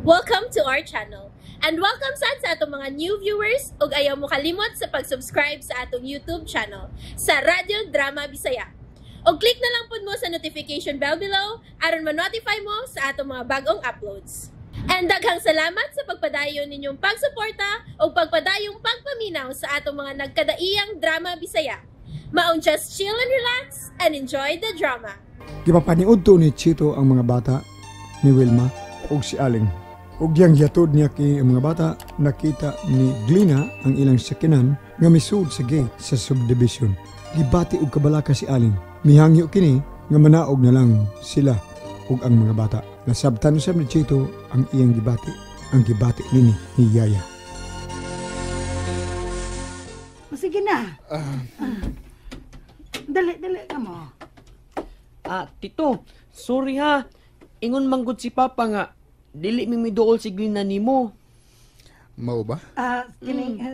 Welcome to our channel. And welcome sa atong mga new viewers ug ayaw mo kalimot sa pag-subscribe sa atong YouTube channel sa Radyo Drama Bisaya. O click na lang pud mo sa notification bell below aron ma-notify mo sa atong mga bagong uploads. And daghang salamat sa pagpadayon ninyong pagsuporta o pagpadayong pagpaminaw sa atong mga nagkadaiyang Drama Bisaya. Maong just chill and relax and enjoy the drama. Gipapaniud to ni Chito ang mga bata ni Wilma ug si Aling. Ug diyang yatod niya kay ang mga bata, nakita ni Glina ang ilang sakinan nga misud sa gate sa subdivision. Gibati og kabalaka si Aling. Mihangyo kini nga manaog na lang sila ug ang mga bata. Nasabtan sa ni Chito ang iyang gibati, ang gibati nini ni Yaya. Sige na. Dali ka mo. Tito, sorry ha. Ingon manggod si Papa nga, dili mi miduol si Glina nimo. Mao ba?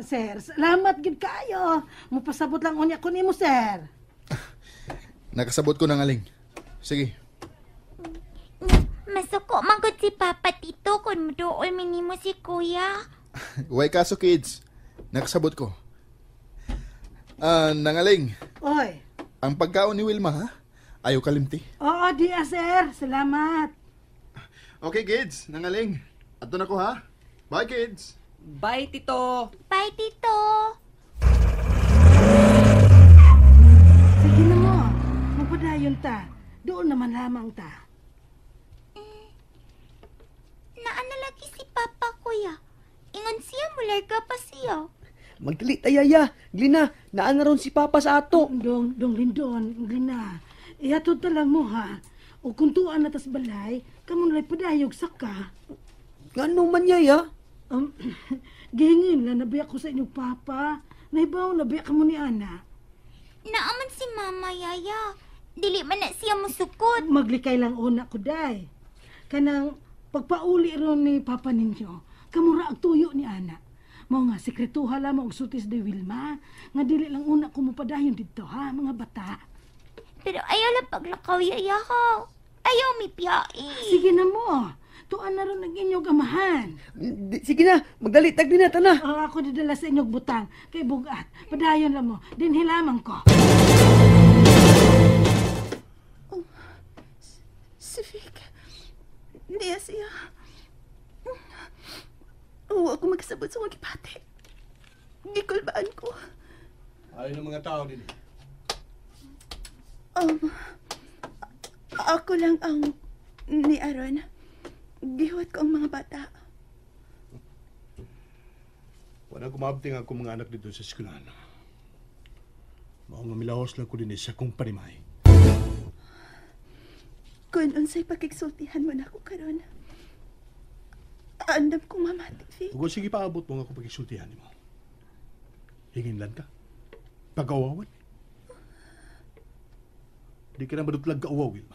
Sir, salamat gid kayo. Mupasabot lang unya ko nimo, sir. Nakasabot ko ng Aling. Sige. Masuko manggod si Papa, Tito, kung muduol minimo si Kuya. Way kaso, kids. Nakasabot ko. Nangaling. Oy. Ang pagkaon ni Wilma, ha? Ayaw kalimti. Oo, sir. Salamat. Okay, kids. Nangaling. Ato na ko, ha? Bye, kids. Bye, Tito. Bye, Tito. Sige na mo. Magpadayon ta. Doon naman lamang ta. Naanalagi si Papa, Kuya. Ingon siya, mularga pa siya. Magdali tayaya. Glina, naan na ron si Papa sa ato. Dong Lindon, Glina. Ihatod ta lang mo, ha? O kung tuan na tas balay, kamo nalay padayog saka. Ngano man yaya? Gihingin na nabiyak ko sa inyong Papa. Naibaw, nabiyak ka mo ni Ana. Naaman si Mama, Yaya. Dili man na siya musukot. Maglikay lang una ko, day. Kanang pagpauli ron ni Papa ninyo, kamura ang tuyo ni Ana. Mao nga, sekretuha lamang og sutis de Wilma, nga dili lang una ko mupadayon dito, ha, mga bata. Pero ayaw lang paglakaw, Yaya ko. Ayaw mi piyai. Sige na mo. Tuan na ron ang inyong amahan. Sige na, magdali tagdi na tana. Ako didala sa inyong butang. Kay bugat. Padayon lang mo. Din hilamang ko. Si Vic. Niya siya. Oo, ako magkasabot sa mga kipate. Gikulbaan ko. Ayaw ng mga tao din. Ako lang ang ni Aaron. Gihuwat ko ang mga bata. Wala kumabting ako mga anak dito sa eskwelahan. Mao nga milahos lang ko din sa kong panimay. Kung unsay pakigsultihan mo na ako karon. Andam kong mamati, Vic. Kung sige paabot mo nga kung pagkisultihan mo. Hinginlan ka. Pag-awawan. Di ka na madutlag ka-awaw, Wilma.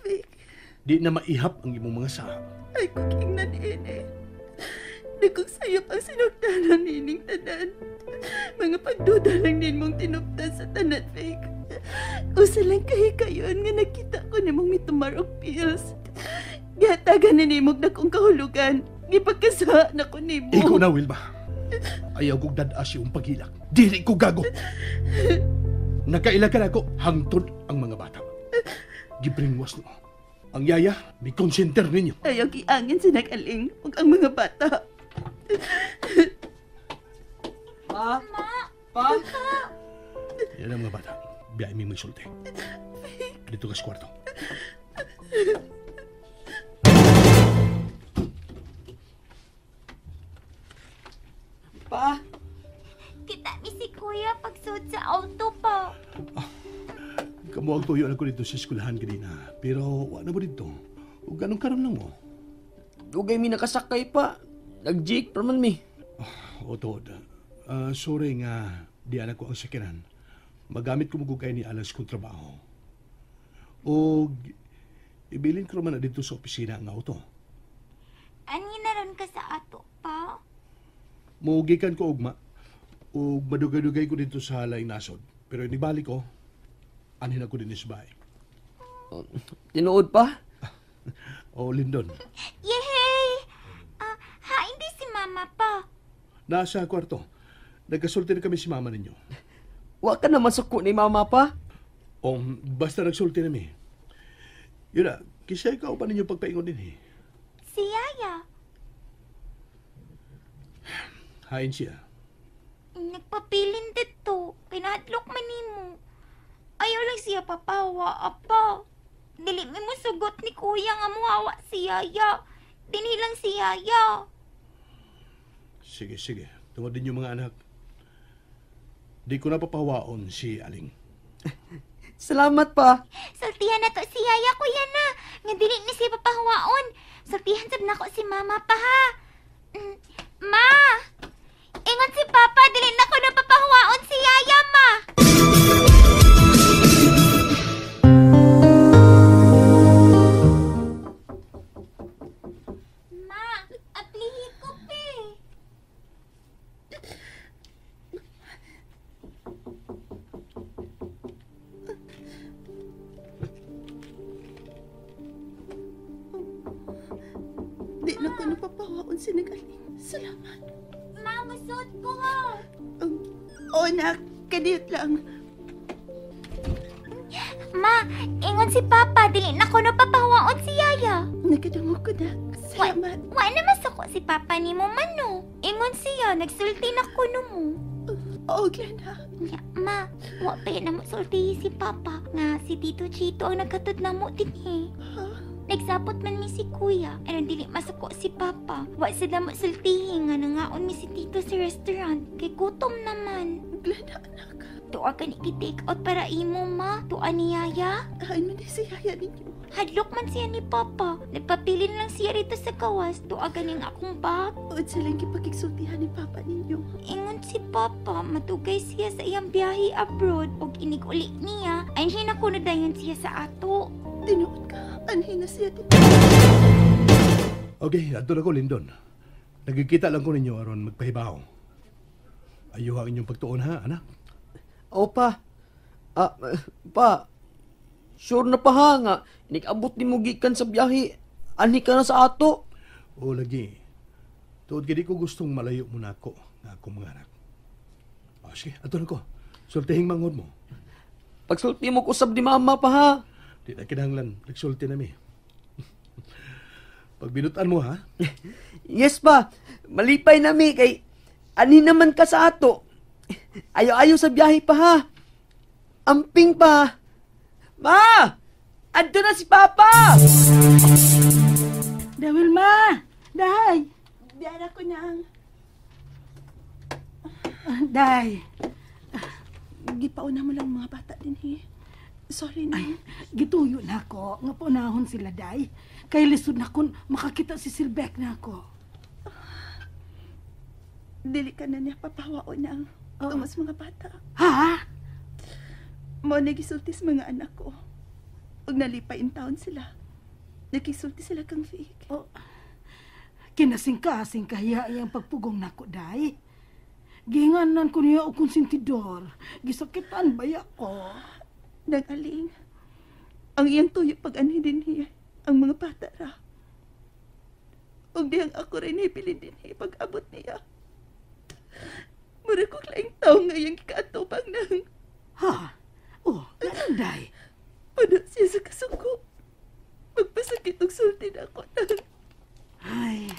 Vic. Di na maihap ang imong mga sahab. Ay, kuking na din eh. Nagkong sayop ang sinugdanan nining tanan. Mga pagduda lang din mong tinuptan sa tanan, Vic. Usa lang kayon nga nakita ko ni mong mitumarok pills. Gihatagan na nimog na kong kahulugan. Gipagkasa na ko ni mo. Ikaw na, Wilma. Ayaw kong dadas yung paghilak. Dili ko gago. Nakailagan ako hangtod ang mga bata. Gibringwas mo. Ang yaya, may konsenter ninyo. Ayaw giangin sa nag-aling ug ang mga bata. Pa? Pa? Yan ang mga bata. Biyay may sulti. Dito ka sa kwarto. Pa? Kita mi si Kuya pagsud sa auto pa. Kamu ang tuyo na ko dito sa eskwelahan kanina. Pero wala mo dito. O ganun karon lang mo. Dugay mi nakasakay pa. Nag-jake pa man mi. O Todd, sorry nga di anak ko ang sakinan. Magamit ko magugay ni alas kong trabaho. O ibilin ko naman na dito sa opisina ang auto. Ani na ron ka sa ato pa? Muugikan ko ugma. O madugay-dugay ko dito sa laing nasod. Pero inibalik ko, anin ako din isbay. Tinuod pa? O Lindon. Yehey! Nasa kwarto. Nagkasulti na kami si mama ninyo. Wa ka na masuko ni mama pa? O, basta nagsulti na mi. Yun na, kisya ikaw pa ninyo pagpaingon din eh. Si Yaya. Hain siya. Nagpapilin dito. Pinahadlok man nimo. Ayaw lang siya papawa, apa. Dili mo sugot ni kuya nga muhawa si Yaya. Dinilang si Yaya. Sige, sige. Tungod din yung mga anak. Di ko napapawaon si Aling. Salamat pa. Sultihan na to si Yaya, kuya na. Nga dili ni siya papahawaon. Sultihan sab na ko si mama pa, ha. Ma! Ingon si Papa, dili na ko napapahawaon si Yaya, ma. Ma, aplihi ko, pe. Di na ko napapawaon si Nagaling. Salamat. Ma, masod ko, ha. O, anak, kadiyot lang. Ma, ingon si Papa, dili na ko napapahawaon si Yaya. Nagkadungog ko na. Salamat. Wa na masako si Papa ni mo mano. Ingon siya, nagsulti na kuno mo. Oo, Glenda. Nya, ma, wa pa na mo sultihi si Papa. Nga si Tito Chito ang nagkatod na mo din eh. Nagsapot man mi si Kuya, ano dili masako si Papa. Wa sila mo sultihi nga nangaon mi si Tito sa restaurant. Kay gutom naman. Glenda, anak. Tuwa ka ni take out para imo, ma. Tuwa ni Yaya. Hain mo ni si Yaya ninyo. Hadlok man siya ni Papa. Nagpapilin lang siya rito sa kawas. Tuwa ganing akong bag. O, silang kipagigsultihan ni Papa ninyo. Ingon si Papa, matugay siya sa iyang biyahe abroad. Og inig-uli niya, ay siya nakunodayon siya sa ato. Tinuod ka. Anhin na siya din. Okay, ato na ko, Lindon. Nagkikita lang ko ninyo aron magpahibaw. Ayaw ang inyong pagtuon ha, anak. O pa. Pa. Sure na pa ha nga. Inig-abot ni mo gikan sa biyahe. Ani ka na sa ato. O lagi. Tuod kaya di ko gustong malayo mo na ako na akong mga anak. O sige, ato na ko. Sultihing mangod mo. Pagsulti mo kusab ni mama pa ha. Di na kinahanglan, nagsulti na mi. Pag binutan mo ha. Yes pa. Malipay na mi kay ani naman ka sa ato. Ayaw-ayaw sa biyahe pa ha. Amping pa. Ma! Ando na si Papa! Wilma! Day! Diyan ako nang. Day! Gipauna mo lang mga bata din eh. Sorry na. Ay, gituyo na ako. Nga punahon sila, Day. Kay lisod na kun makakita si Silbek na ako. Dili ka na niya papawaon nang. Tumas mga bata. Ha? Mo nagisulti sa mga anak ko. Ug nalipay in town sila. Nagisulti sila kang fake. Oh, kinasing-kasing kahiya iyang pagpugong nako, Day. Ginganan ko niya o konsentidor. Gisakitan baya ko. Nagaling. Ang iyang tuyo pag-anhi din niya. Ang mga bata ra. Ug diyang ako rin ipili din niya pag-abot niya. Mura ko laing tao ngayang kikatupang nang. Ha? Oh, ganun, Day. Pano siya sa kasuko. Magpasakit og sulti na ako nang. Ay,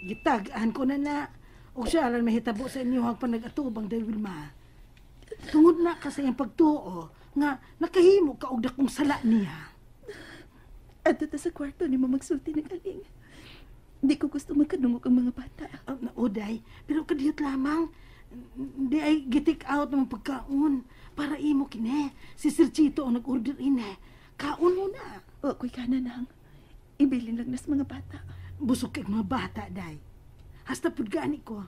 gitagaan ko na. O siya lang mahitabo sa inyo hang panag-atubang, Day Wilma. Tungod na kasi ang pagtuo nga nakahimo ka og dakong sala niya. Adto ta sa kwarto ni mo magsulti ng aling. Hindi ko gusto magkadungog ang mga bata. Day, pero kadiyot lamang. Di ay gitik out ng pagkaon para imo kine. Si Sir Chito ang nag-order ine. Kaon mo na. O, ko'y kanan nang. Ibilin lang nas mga bata. Busog kay mga bata, Day. Hasta pud gani ko.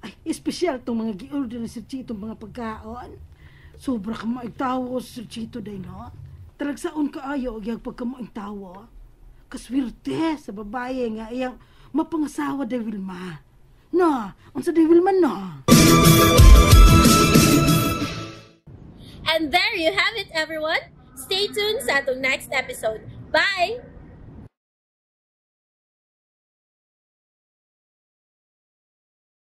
Ay, espesyal tong mga gi-order ni Sir Chito mga pagkaon. Sobra ka maigtawo si Sir Chito, Day, no? Talagsaon ka ayo og pagka mo igtawo. Kaswerte sa babaye nga iyang mapangasawa, Day Wilma. No, unsa Day Wilma, no? And there you have it, everyone. Stay tuned sa atong next episode. Bye!